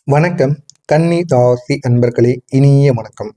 வணக்கம். கன்னி ராசி அன்பர்களே, இனிய வணக்கம்.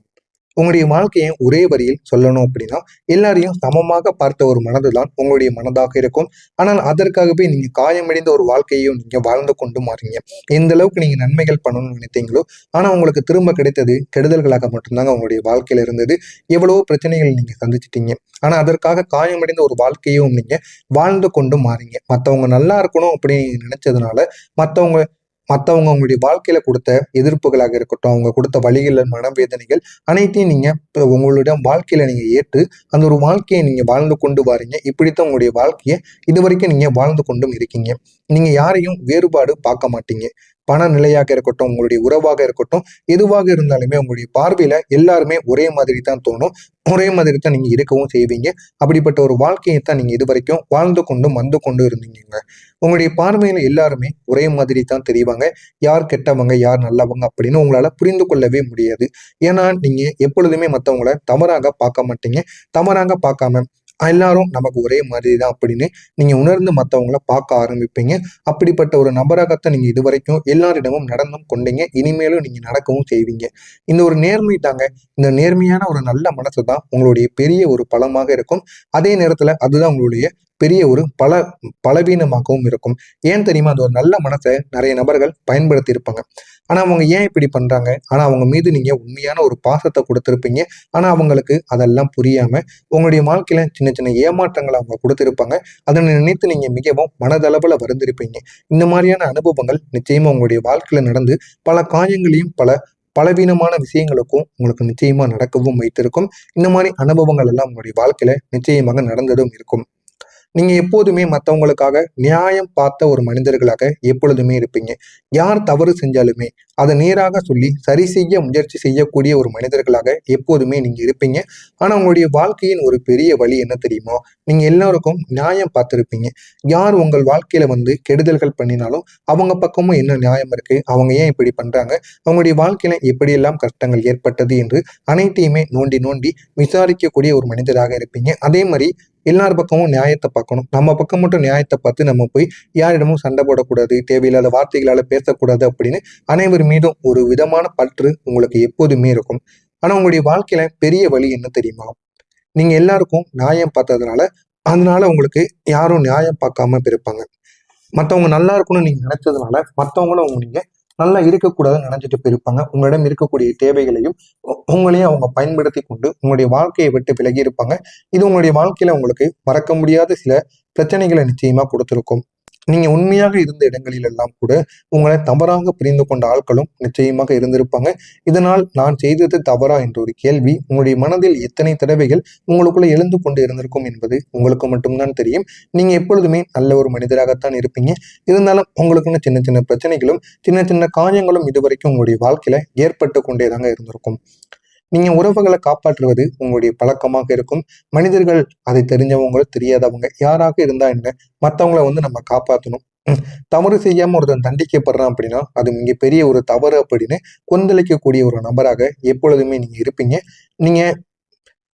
உங்களுடைய வாழ்க்கையை ஒரே வரியில் சொல்லணும் அப்படின்னா, எல்லாரையும் சமமாக பார்த்த ஒரு மனதுதான் உங்களுடைய மனதாக இருக்கும். ஆனால் அதற்காகவே நீங்க காயமடைந்த ஒரு வாழ்க்கையையும் நீங்க வாழ்ந்து கொண்டு மாறீங்க. எந்த அளவுக்கு நீங்க நன்மைகள் பண்ணணும்னு நினைத்தீங்களோ, ஆனா உங்களுக்கு திரும்ப கிடைத்தது கெடுதல்களாக மட்டும்தாங்க உங்களுடைய வாழ்க்கையில இருந்தது. எவ்வளவோ பிரச்சனைகள் நீங்க சந்திச்சிட்டீங்க. ஆனா அதற்காக காயமடைந்த ஒரு வாழ்க்கையும் நீங்க வாழ்ந்து கொண்டு மாறீங்க. மத்தவங்க நல்லா இருக்கணும் அப்படின்னு நினைச்சதுனால, மத்தவங்க மத்தவங்க உங்களுடைய வாழ்க்கையில கொடுத்த எதிர்ப்புகளாக இருக்கட்டும், அவங்க கொடுத்த வலிகள், மனவேதனைகள் அனைத்தையும் நீங்க உங்களிடம் வாழ்க்கையில நீங்க ஏற்று, அந்த ஒரு வாழ்க்கையை நீங்க வாழ்ந்து கொண்டு வாரீங்க. இப்படித்தான் உங்களுடைய வாழ்க்கைய இதுவரைக்கும் நீங்க வாழ்ந்து கொண்டும் இருக்கீங்க. நீங்க யாரையும் வேறுபாடு பார்க்க மாட்டீங்க. பண நிலையாக இருக்கட்டும், உங்களுடைய உறவாக இருக்கட்டும், எதுவாக இருந்தாலுமே உங்களுடைய பார்வையில எல்லாருமே ஒரே மாதிரி தான் தோணும். ஒரே மாதிரி தான் நீங்க இருக்கவும் செய்வீங்க. அப்படிப்பட்ட ஒரு வாழ்க்கையை தான் நீங்க இதுவரைக்கும் வாழ்ந்து கொண்டும் வந்து கொண்டு இருந்தீங்க. உங்களுடைய பார்வையில எல்லாருமே ஒரே மாதிரி தான் தெரிவாங்க. யார் கெட்டவங்க, யார் நல்லவங்க அப்படின்னு உங்களால புரிந்து கொள்ளவே முடியாது. ஏன்னா நீங்க எப்பொழுதுமே மத்தவங்கள தவறாக பார்க்க மாட்டீங்க. தவறாக பார்க்காம எல்லாரும் நமக்கு ஒரே மாதிரி தான் அப்படின்னு நீங்க உணர்ந்து மத்தவங்கள பார்க்க ஆரம்பிப்பீங்க. அப்படிப்பட்ட ஒரு நபராகத்தான் நீங்க இதுவரைக்கும் எல்லாரிடமும் நடந்தும் கொண்டீங்க. இனிமேலும் நீங்க நடக்கவும் செய்வீங்க. இந்த ஒரு நேர்மை தாங்க. இந்த நேர்மையான ஒரு நல்ல மனசு தான் உங்களுடைய பெரிய ஒரு பலமாக இருக்கும். அதே நேரத்துல அதுதான் உங்களுடைய பெரிய ஒரு பலவீனமாகவும் இருக்கும். ஏன் தெரியுமா? அந்த ஒரு நல்ல மனசை நிறைய நபர்கள் பயன்படுத்தி இருப்பாங்க. ஆனா அவங்க ஏன் இப்படி பண்றாங்க? ஆனா அவங்க மீது நீங்க உண்மையான ஒரு பாசத்தை கொடுத்திருப்பீங்க. ஆனா அவங்களுக்கு அதெல்லாம் புரியாம உங்களுடைய வாழ்க்கையில சின்ன சின்ன ஏமாற்றங்களை அவங்க கொடுத்திருப்பாங்க. அதனை நினைத்து நீங்க மிகவும் மனதளவுல வருந்திருப்பீங்க. இந்த மாதிரியான அனுபவங்கள் நிச்சயமா உங்களுடைய வாழ்க்கையில நடந்து பல காயங்களையும் பலவீனமான விஷயங்களுக்கும் உங்களுக்கு நிச்சயமா நடக்கவும் வைத்திருக்கும். இந்த மாதிரி அனுபவங்கள் எல்லாம் உங்களுடைய வாழ்க்கையில நிச்சயமாக நடந்ததும் இருக்கும். நீங்க எப்போதுமே மத்தவங்களுக்காக நியாயம் பார்த்த ஒரு மனிதர்களாக எப்பொழுதுமே இருப்பீங்க. யார் தவறு செஞ்சாலுமே அதை நேராக சொல்லி சரி செய்ய முயற்சி செய்யக்கூடிய ஒரு மனிதர்களாக எப்போதுமே நீங்க இருப்பீங்க. ஆனா உங்களுடைய வாழ்க்கையின் ஒரு பெரிய வழி என்ன தெரியுமோ? நீங்க எல்லாருக்கும் நியாயம் பார்த்திருப்பீங்க. யார் உங்கள் வாழ்க்கையில வந்து கெடுதல்கள் பண்ணினாலும் அவங்க பக்கமும் என்ன நியாயம் இருக்கு? அவங்க ஏன் இப்படி பண்றாங்க? அவங்களுடைய வாழ்க்கையில எப்படியெல்லாம் கஷ்டங்கள் ஏற்பட்டது என்று அனைத்தையுமே நோண்டி நோண்டி விசாரிக்கக்கூடிய ஒரு மனிதராக இருப்பீங்க. அதே மாதிரி எல்லார் பக்கமும் நியாயத்தை பார்க்கணும். நம்ம பக்கம் மட்டும் நியாயத்தை பார்த்து நம்ம போய் யாரிடமும் சண்டை போடக்கூடாது, தேவையில்லாத வார்த்தைகளால பேசக்கூடாது அப்படின்னு அனைவர் மீதும் ஒரு விதமான பற்று உங்களுக்கு எப்போதுமே இருக்கும். ஆனா உங்களுடைய வாழ்க்கையில பெரிய வழி என்ன தெரியுமா? நீங்க எல்லாருக்கும் நியாயம் பார்த்ததுனால, அதனால உங்களுக்கு யாரும் நியாயம் பார்க்காம இருப்பாங்க. மத்தவங்க நல்லா இருக்கணும்னு நீங்க நினைச்சதுனால, மத்தவங்களும் நீங்க நல்லா இருக்கக்கூடாதுன்னு நினைச்சிட்டு போயிருப்பாங்க. உங்களிடம் இருக்கக்கூடிய தேவைகளையும் உங்களையும் அவங்க பயன்படுத்தி கொண்டு உங்களுடைய வாழ்க்கையை விட்டு விலகி இருப்பாங்க. இது உங்களுடைய வாழ்க்கையில உங்களுக்கு மறக்க முடியாத சில பிரச்சனைகளை நிச்சயமா கொடுத்திருக்கும். நீங்க உண்மையாக இருந்த இடங்களில் எல்லாம் கூட உங்களை தவறாக புரிந்து கொண்ட ஆட்களும் நிச்சயமாக இருந்திருப்பாங்க. இதனால் நான் செய்தது தவறா என்ற ஒரு கேள்வி உங்களுடைய மனதில் எத்தனை தடவைகள் உங்களுக்குள்ள எழுந்து கொண்டு இருந்திருக்கும் என்பது உங்களுக்கு மட்டும்தான் தெரியும். நீங்க எப்பொழுதுமே நல்ல ஒரு மனிதராகத்தான் இருப்பீங்க. இருந்தாலும் உங்களுக்குன்னு சின்ன சின்ன பிரச்சனைகளும் சின்ன சின்ன காயங்களும் இதுவரைக்கும் உங்களுடைய வாழ்க்கையில ஏற்பட்டு கொண்டேதாங்க இருந்திருக்கும். நீங்க உறவுகளை காப்பாற்றுவது உங்களுடைய பழக்கமாக இருக்கும். மனிதர்கள் அதை தெரிஞ்சவங்க தெரியாதவங்க யாராக இருந்தா என்ன, மத்தவங்கள வந்து நம்ம காப்பாற்றணும். தவறு செய்யாம ஒருத்தன் தண்டிக்கப்படுறான் அப்படின்னா அது மிகப்பெரிய ஒரு தவறு அப்படின்னு கொந்தளிக்கக்கூடிய ஒரு நபராக எப்பொழுதுமே நீங்க இருப்பீங்க. நீங்க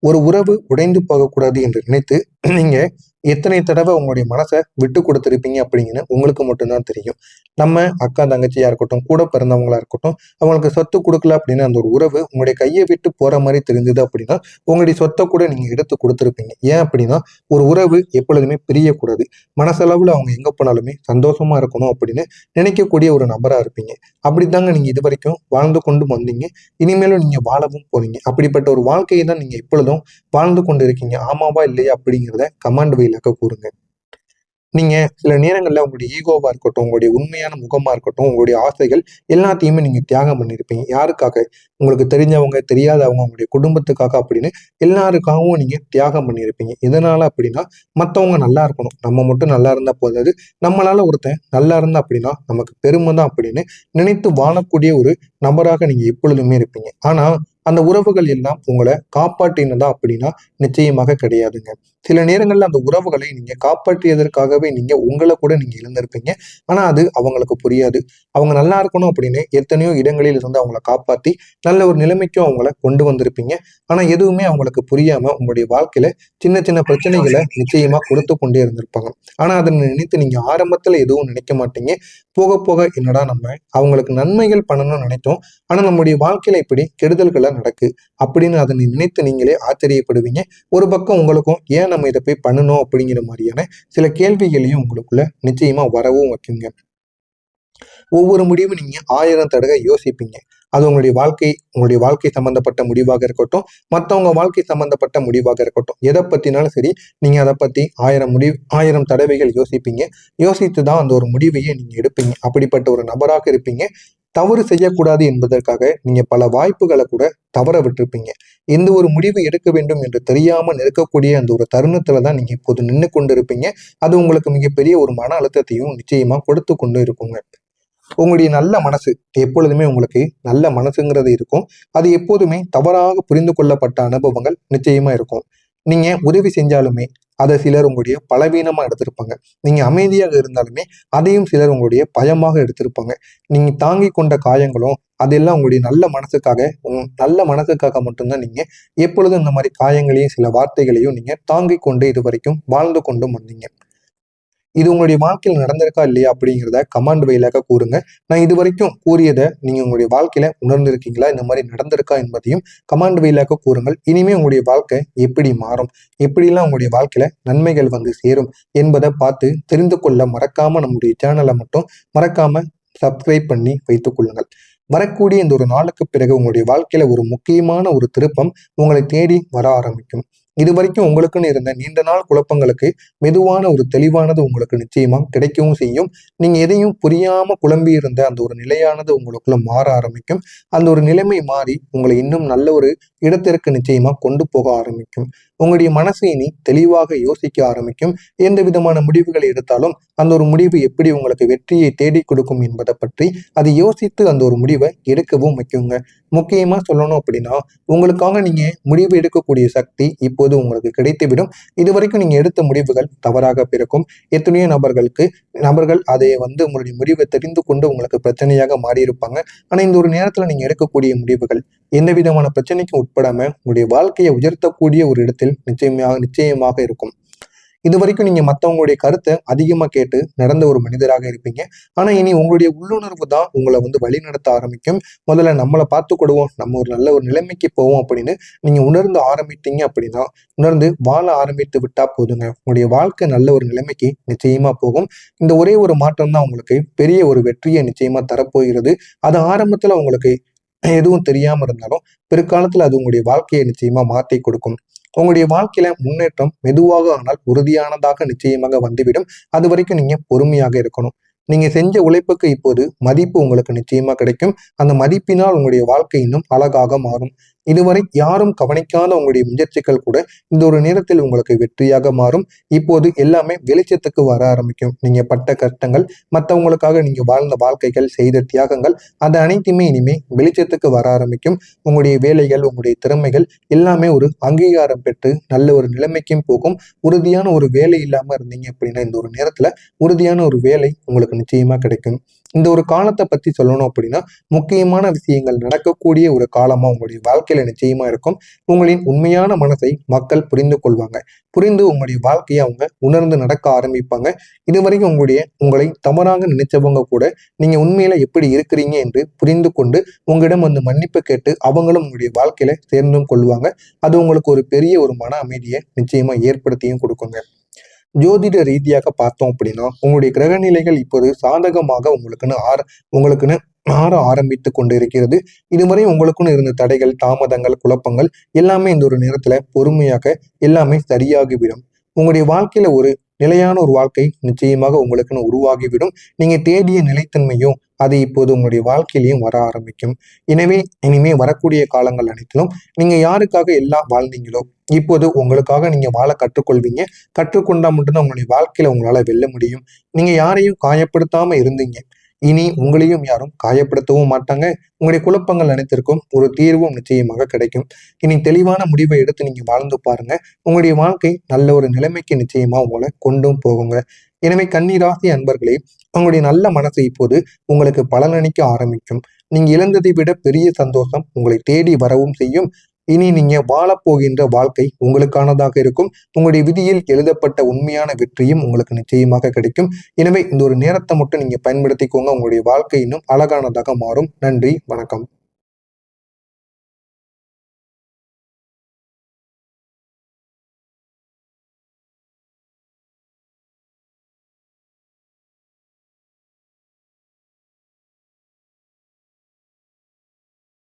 ஒரு உறவு உடைந்து போகக்கூடாது என்று நினைத்து நீங்க எத்தனை தடவை உங்களுடைய மனசை விட்டு கொடுத்துருப்பீங்க அப்படிங்கன்னு உங்களுக்கு மட்டும்தான் தெரியும். நம்ம அக்கா தங்கச்சியா இருக்கட்டும், கூட பிறந்தவங்களா இருக்கட்டும், அவங்களுக்கு சொத்து கொடுக்கல அப்படின்னு அந்த ஒரு உறவு உங்களுடைய கையை விட்டு போற மாதிரி தெரிஞ்சது அப்படின்னா உங்களுடைய சொத்தை கூட நீங்க எடுத்து கொடுத்துருப்பீங்க. ஏன் அப்படின்னா ஒரு உறவு எப்பொழுதுமே பிரியக்கூடாது. மனசளவுல அவங்க எங்க போனாலுமே சந்தோஷமா இருக்கணும் அப்படின்னு நினைக்கக்கூடிய ஒரு நபரா இருப்பீங்க. அப்படித்தாங்க நீங்க இது வரைக்கும் வாழ்ந்து கொண்டு வந்தீங்க. இனிமேலும் நீங்க வாழவும் போறீங்க. அப்படிப்பட்ட ஒரு வாழ்க்கையை தான் நீங்க எப்பொழுதும் வாழ்ந்து கொண்டு இருக்கீங்க. ஆமாவா இல்லையா அப்படிங்கிறத கமெண்ட் வழியாக கூறுங்க. நீங்க சில நேரங்கள்ல உங்களுடைய ஈகோவா இருக்கட்டும், உங்களுடைய உண்மையான முகமா இருக்கட்டும், உங்களுடைய ஆசைகள் எல்லாத்தையுமே நீங்க தியாகம் பண்ணியிருப்பீங்க. யாருக்காக? உங்களுக்கு தெரிஞ்சவங்க, தெரியாதவங்க, உங்களுடைய குடும்பத்துக்காக அப்படின்னு எல்லாருக்காகவும் நீங்க தியாகம் பண்ணியிருப்பீங்க. எதனால அப்படின்னா, மத்தவங்க நல்லா இருக்கணும். நம்ம மட்டும் நல்லா இருந்தா போதாது. நம்மளால ஒருத்தன் நல்லா இருந்தா அப்படின்னா நமக்கு பெருமை தான் அப்படின்னு நினைத்து வாழக்கூடிய ஒரு நபராக நீங்க எப்பொழுதுமே இருப்பீங்க. ஆனா அந்த உறவுகள் எல்லாம் உங்களை காப்பாற்றினதா அப்படின்னா நிச்சயமாக கிடையாதுங்க. சில நேரங்கள்ல அந்த உறவுகளை நீங்க காப்பாற்றியதற்காகவே நீங்க உங்களை கூட நீங்க இழந்திருப்பீங்க. ஆனா அது அவங்களுக்கு புரியாது. அவங்க நல்லா இருக்கணும் அப்படின்னு எத்தனையோ இடங்களில் இருந்து அவங்கள காப்பாத்தி நல்ல ஒரு நிலைமைக்கும் அவங்கள கொண்டு வந்திருப்பீங்க. ஆனா எதுவுமே அவங்களுக்கு புரியாம உங்களுடைய வாழ்க்கையில சின்ன சின்ன பிரச்சனைகளை நிச்சயமா கொடுத்து கொண்டே இருந்திருப்பாங்க. ஆனா அதை நினைத்து நீங்க ஆரம்பத்துல எதுவும் நினைக்க மாட்டீங்க. போக போக என்னடா நம்ம அவங்களுக்கு நன்மைகள் பண்ணணும்னு நினைத்தோம், ஆனா நம்முடைய வாழ்க்கையில இப்படி கெடுதல்களா நடக்கு அப்படின்னு அதை நினைத்து நீங்களே ஆச்சரியப்படுவீங்க. ஒரு பக்கம் உங்களுக்கும் ஏன் நம்ம இதை போய் பண்ணணும் அப்படிங்கிற மாதிரியான சில கேள்விகளையும் உங்களுக்குள்ள நிச்சயமா வரவும் வைக்குங்க. ஒவ்வொரு முடிவும் நீங்க 1000 தடவை யோசிப்பீங்க. அது உங்களுடைய வாழ்க்கை சம்பந்தப்பட்ட முடிவாக இருக்கட்டும், மத்தவங்க வாழ்க்கை சம்பந்தப்பட்ட முடிவாக இருக்கட்டும். எத பத்தினாலும் சரி, நீங்க அத பத்தி 1000 தடவைகள் யோசிப்பீங்க. யோசித்து தான் அந்த ஒரு முடிவையே நீங்க எடுப்பீங்க. அப்படிப்பட்ட ஒரு நபராக இருப்பீங்க. தவறு செய்யக்கூடாது என்பதற்காக நீங்க பல வாய்ப்புகள கூட தவற விட்டிருப்பீங்க. எந்த ஒரு முடிவு எடுக்க வேண்டும் என்று தெரியாமல் இருக்கக்கூடிய அந்த ஒரு தருணத்துல தான் நீங்க இப்போது நின்னு கொண்டிருப்பீங்க. அது உங்களுக்கு மிகப்பெரிய ஒரு மன அழுத்தத்தையும் நிச்சயமா கொடுத்து கொண்டு இருக்குங்க. உங்களுடைய நல்ல மனசு எப்பொழுதுமே உங்களுக்கு நல்ல மனசுங்கிறது இருக்கும். அது எப்போதுமே தவறாக புரிந்து கொள்ளப்பட்ட அனுபவங்கள் நிச்சயமா இருக்கும். நீங்க உதவி செஞ்சாலுமே அதை சிலர் உங்களுடைய பலவீனமா எடுத்திருப்பாங்க. நீங்க அமைதியாக இருந்தாலுமே அதையும் சிலர் உங்களுடைய பயமாக எடுத்திருப்பாங்க. நீங்க தாங்கி கொண்ட காயங்களும் அதெல்லாம் உங்களுடைய நல்ல மனசுக்காக மட்டும்தான் நீங்க எப்பொழுதும் இந்த மாதிரி காயங்களையும் சில வார்த்தைகளையும் நீங்க தாங்கிக் கொண்டு இதுவரைக்கும் வாழ்ந்து கொண்டும் வந்தீங்க. இது உங்களுடைய வாழ்க்கையில் நடந்திருக்கா இல்லையா அப்படிங்கிறத கமெண்ட் வாயிலாக கூறுங்க. நான் இதுவரைக்கும் கூறியதை நீங்க உங்களுடைய வாழ்க்கையில உணர்ந்திருக்கீங்களா? இந்த மாதிரி நடந்திருக்கா என்பதையும் கமெண்ட் வாயிலாக கூறுங்கள். இனிமே உங்களுடைய வாழ்க்கை எப்படி மாறும்? எப்படிலாம் உங்களுடைய வாழ்க்கையில நன்மைகள் வந்து சேரும் என்பதை பார்த்து தெரிந்து கொள்ள மறக்காம நம்முடைய சேனலை மட்டும் மறக்காம சப்ஸ்கிரைப் பண்ணி வைத்துக் கொள்ளுங்கள். வரக்கூடிய இந்த ஒரு நாளுக்கு பிறகு உங்களுடைய வாழ்க்கையில ஒரு முக்கியமான ஒரு திருப்பம் உங்களை தேடி வர ஆரம்பிக்கும். இதுவரைக்கும் உங்களுக்குன்னு இருந்த நீண்ட நாள் குழப்பங்களுக்கு மெதுவான ஒரு தெளிவானது உங்களுக்கு நிச்சயமா கிடைக்கவும் செய்யும். நீங்க எதையும் புரியாம குழம்பி இருந்த அந்த ஒரு நிலையானது உங்களுக்குள்ள மாற ஆரம்பிக்கும். அந்த ஒரு நிலைமை மாறி உங்களை இன்னும் நல்ல ஒரு இடத்திற்கு நிச்சயமா கொண்டு போக ஆரம்பிக்கும். உங்களுடைய மனசு இனி தெளிவாக யோசிக்க ஆரம்பிக்கும். எந்த விதமான முடிவுகளை எடுத்தாலும் அந்த ஒரு முடிவு எப்படி உங்களுக்கு வெற்றியை தேடி கொடுக்கும் என்பதை பற்றி அதை யோசித்து அந்த ஒரு முடிவை எடுக்கவும் வைக்குங்க. முக்கியமா சொல்லணும் அப்படின்னா, உங்களுக்காக நீங்க முடிவு எடுக்கக்கூடிய சக்தி இப்போது உங்களுக்கு கிடைத்துவிடும். இதுவரைக்கும் நீங்க எடுத்த முடிவுகள் தவறாக பிறக்கும். எத்தனையோ நபர்கள் அதை வந்து உங்களுடைய முடிவை தெரிந்து கொண்டு உங்களுக்கு பிரச்சனையாக மாறியிருப்பாங்க. ஆனா இந்த ஒரு நேரத்துல நீங்க எடுக்கக்கூடிய முடிவுகள் எந்த விதமான பிரச்சனைக்கும் உட்படாம உங்களுடைய வாழ்க்கையை உயர்த்தக்கூடிய ஒரு இடத்தில் நிச்சயமாக இருக்கும். இதுவரைக்கும் நீங்க மத்தவங்களுடைய கருத்தை அதிகமா கேட்டு நடந்த ஒரு மனிதராக இருப்பீங்க. ஆனா இனி உங்களுடைய உள்ளுணர்வு தான் உங்களை வந்து வழிநடத்த ஆரம்பிக்கும். முதல்ல நம்மளை பார்த்துக்கிடுவோம், நம்ம ஒரு நல்ல ஒரு நிலைமைக்கு போவோம் அப்படின்னு நீங்க உணர்ந்து ஆரம்பித்தீங்க அப்படின்னா, உணர்ந்து வாழ ஆரம்பித்து விட்டா போதுங்க. உங்களுடைய வாழ்க்கை நல்ல ஒரு நிலைமைக்கு நிச்சயமா போகும். இந்த ஒரே ஒரு மாற்றம் தான் உங்களுக்கு பெரிய ஒரு வெற்றியை நிச்சயமா தரப்போகிறது. அது ஆரம்பத்துல உங்களுக்கு எதுவும் தெரியாம இருந்தாலும் பிற்காலத்துல அது உங்களுடைய வாழ்க்கையை நிச்சயமா மாற்றி கொடுக்கும். உங்களுடைய வாழ்க்கையில முன்னேற்றம் மெதுவாக ஆனால் உறுதியானதாக நிச்சயமாக வந்துவிடும். அது வரைக்கும் நீங்க பொறுமையாக இருக்கணும். நீங்க செஞ்ச உழைப்புக்கு இப்போது மதிப்பு உங்களுக்கு நிச்சயமா கிடைக்கும். அந்த மதிப்பினால் உங்களுடைய வாழ்க்கை இன்னும் அழகாக மாறும். இதுவரை யாரும் கவனிக்காத உங்களுடைய முயற்சிகள் கூட இந்த ஒரு நேரத்தில் உங்களுக்கு வெற்றியாக மாறும். இப்போது எல்லாமே வெளிச்சத்துக்கு வர ஆரம்பிக்கும். நீங்க பட்ட கஷ்டங்கள், மற்றவங்களுக்காக நீங்க வாழ்ந்த வாழ்க்கைகள், செய்த தியாகங்கள், அது அனைத்துமே இனிமே வெளிச்சத்துக்கு வர ஆரம்பிக்கும். உங்களுடைய வேலைகள், உங்களுடைய திறமைகள் எல்லாமே ஒரு அங்கீகாரம் பெற்று நல்ல ஒரு நிலைமைக்கும் போகும். உறுதியான ஒரு வேலை இல்லாம இருந்தீங்க அப்படின்னா இந்த ஒரு நேரத்துல உறுதியான ஒரு வேலை உங்களுக்கு நிச்சயமா கிடைக்கும். இந்த ஒரு காலத்தை பத்தி சொல்லணும் அப்படின்னா, முக்கியமான விஷயங்கள் நடக்கக்கூடிய ஒரு காலமா உங்களுடைய வாழ்க்கையில நிச்சயமா இருக்கும். உங்களின் உண்மையான மனசை மக்கள் புரிந்து கொள்வாங்க. புரிந்து உங்களுடைய வாழ்க்கையை அவங்க உணர்ந்து நடக்க ஆரம்பிப்பாங்க. இதுவரைக்கும் உங்களை தவறாக நினைச்சவங்க கூட நீங்க உண்மையில எப்படி இருக்கிறீங்க என்று புரிந்து கொண்டு உங்களிடம் வந்து மன்னிப்பு கேட்டு அவங்களும் உங்களுடைய வாழ்க்கையில சேர்ந்தும் கொள்வாங்க. அது உங்களுக்கு ஒரு பெரிய ஒரு மன அமைதியை நிச்சயமா ஏற்படுத்தியும் கொடுக்குங்க. ஜோதிட ரீதியாக பார்த்தோம் அப்படின்னா, உங்களுடைய கிரக நிலைகள் இப்போது சாதகமாக உங்களுக்குன்னு மாற ஆரம்பித்து கொண்டு இருக்கிறது. இதுவரை உங்களுக்குன்னு இருந்த தடைகள், தாமதங்கள், குழப்பங்கள் எல்லாமே இந்த ஒரு நேரத்துல பொறுமையாக எல்லாமே சரியாகிவிடும். உங்களுடைய வாழ்க்கையில ஒரு நிலையான ஒரு வாழ்க்கை நிச்சயமாக உங்களுக்குன்னு உருவாகிவிடும். நீங்க தேடிய நிலைத்தன்மையும் அது இப்போது உங்களுடைய வாழ்க்கையிலையும் வர ஆரம்பிக்கும். எனவே இனிமே வரக்கூடிய காலங்கள் அனைத்திலும் நீங்க யாருக்காக எல்லாம் வாழ்ந்தீங்களோ இப்போது உங்களுக்காக நீங்க வாழ கற்றுக்கொள்வீங்க. கற்றுக்கொண்டா மட்டும்தான் உங்களுடைய வாழ்க்கையில உங்களால வெல்ல முடியும். நீங்க யாரையும் காயப்படுத்தாம இருந்தீங்க. இனி உங்களையும் யாரும் காயப்படுத்தவும் மாட்டாங்க. உங்களுடைய குழப்பங்கள் அனைத்திற்கும் ஒரு தீர்வும் நிச்சயமாக கிடைக்கும். இனி தெளிவான முடிவை எடுத்து நீங்க வாழ்ந்து பாருங்க. உங்களுடைய வாழ்க்கை நல்ல ஒரு நிலைமைக்கு நிச்சயமா உங்களை கொண்டும் போகுங்க. எனவே கன்னிராசி அன்பர்களே, உங்களுடைய நல்ல மனசு இப்போது உங்களுக்கு பலனளிக்க ஆரம்பிக்கும். நீங்க இழந்ததை விட பெரிய சந்தோஷம் உங்களை தேடி வரவும் செய்யும். இனி நீங்க வாழப்போகின்ற வாழ்க்கை உங்களுக்கானதாக இருக்கும். உங்களுடைய விதியில் எழுதப்பட்ட உண்மையான வெற்றியும் உங்களுக்கு நிச்சயமாக கிடைக்கும். எனவே இந்த ஒரு நேரத்தை மட்டும் நீங்க பயன்படுத்திக்கோங்க. உங்களுடைய வாழ்க்கை இன்னும் அழகானதாக மாறும். நன்றி, வணக்கம்.